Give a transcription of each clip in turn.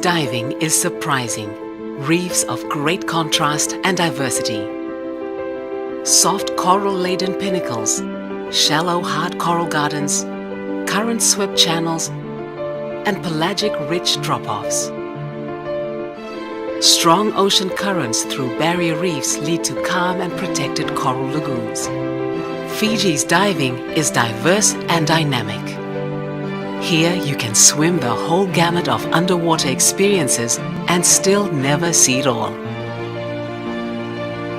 diving is surprising. Reefs of great contrast and diversity. Soft coral-laden pinnacles, shallow hard coral gardens, current-swept channels, and pelagic rich drop-offs. Strong ocean currents through barrier reefs lead to calm and protected coral lagoons. Fiji's diving is diverse and dynamic. Here you can swim the whole gamut of underwater experiences and still never see it all.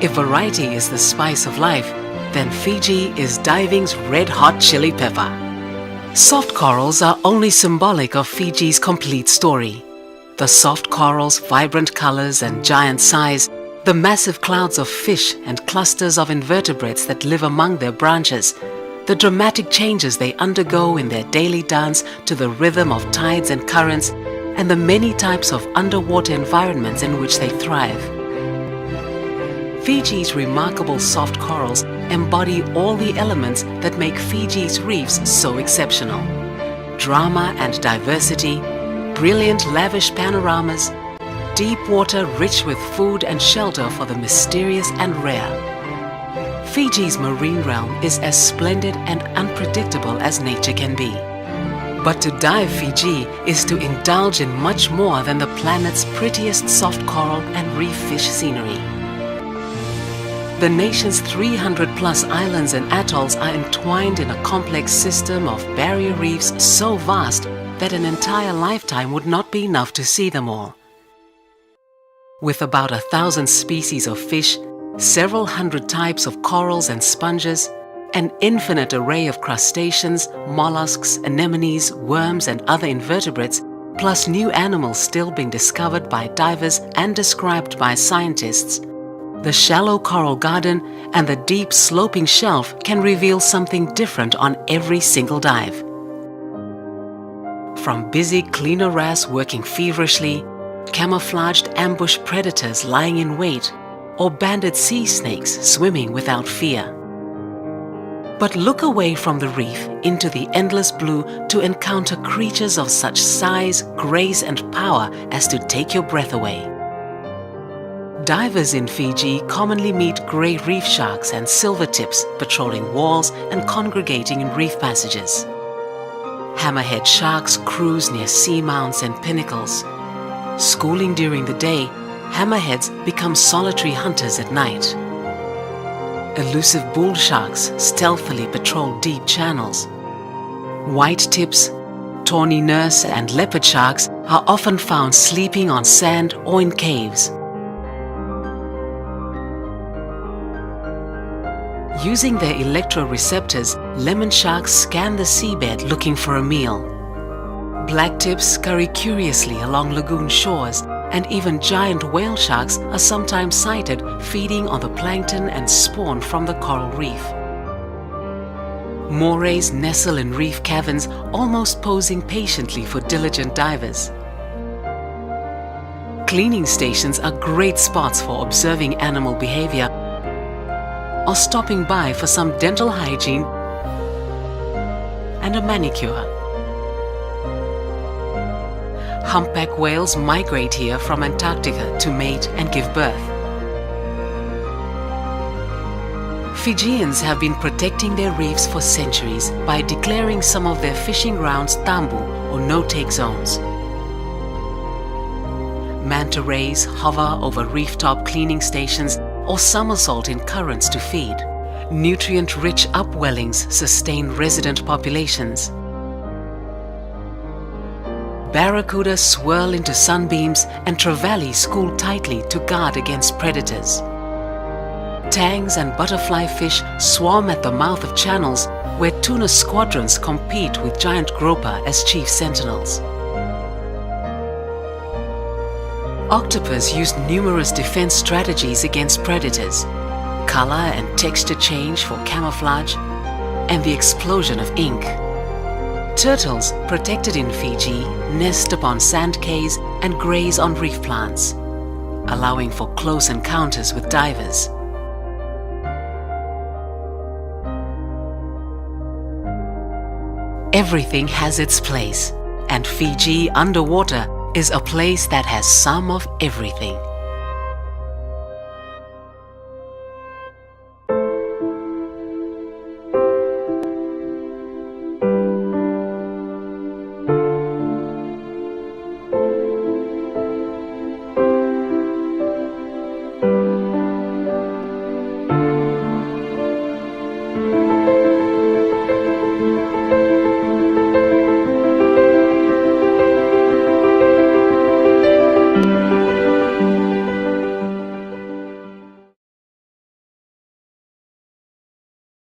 If variety is the spice of life, then Fiji is diving's red-hot chili pepper. Soft corals are only symbolic of Fiji's complete story. The soft corals' vibrant colors and giant size, the massive clouds of fish and clusters of invertebrates that live among their branches, the dramatic changes they undergo in their daily dance to the rhythm of tides and currents, and the many types of underwater environments in which they thrive. Fiji's remarkable soft corals embody all the elements that make Fiji's reefs so exceptional. Drama and diversity, brilliant lavish panoramas, deep water rich with food and shelter for the mysterious and rare. Fiji's marine realm is as splendid and unpredictable as nature can be. But to dive Fiji is to indulge in much more than the planet's prettiest soft coral and reef fish scenery. The nation's 300-plus islands and atolls are entwined in a complex system of barrier reefs so vast that an entire lifetime would not be enough to see them all. With about 1,000 species of fish, several hundred types of corals and sponges, an infinite array of crustaceans, mollusks, anemones, worms and other invertebrates, plus new animals still being discovered by divers and described by scientists, the shallow coral garden and the deep sloping shelf can reveal something different on every single dive. From busy cleaner wrasse working feverishly, camouflaged ambush predators lying in wait, or banded sea snakes swimming without fear. But look away from the reef into the endless blue to encounter creatures of such size, grace and power as to take your breath away. Divers in Fiji commonly meet grey reef sharks and silvertips patrolling walls and congregating in reef passages. Hammerhead sharks cruise near seamounts and pinnacles. Schooling during the day, hammerheads become solitary hunters at night. Elusive bull sharks stealthily patrol deep channels. White tips, tawny nurse and leopard sharks are often found sleeping on sand or in caves. Using their electroreceptors, lemon sharks scan the seabed looking for a meal. Black tips scurry curiously along lagoon shores, and even giant whale sharks are sometimes sighted feeding on the plankton and spawn from the coral reef. Morays nestle in reef caverns, almost posing patiently for diligent divers. Cleaning stations are great spots for observing animal behavior or stopping by for some dental hygiene and a manicure. Humpback whales migrate here from Antarctica to mate and give birth. Fijians have been protecting their reefs for centuries by declaring some of their fishing grounds tambu or no-take zones. Manta rays hover over reef-top cleaning stations or somersault in currents to feed. Nutrient-rich upwellings sustain resident populations. Barracuda swirl into sunbeams and trevally school tightly to guard against predators. Tangs and butterfly fish swarm at the mouth of channels where tuna squadrons compete with giant grouper as chief sentinels. Octopus use numerous defense strategies against predators, color and texture change for camouflage, and the explosion of ink. Turtles, protected in Fiji, nest upon sand cays and graze on reef plants, allowing for close encounters with divers. Everything has its place, and Fiji underwater is a place that has some of everything.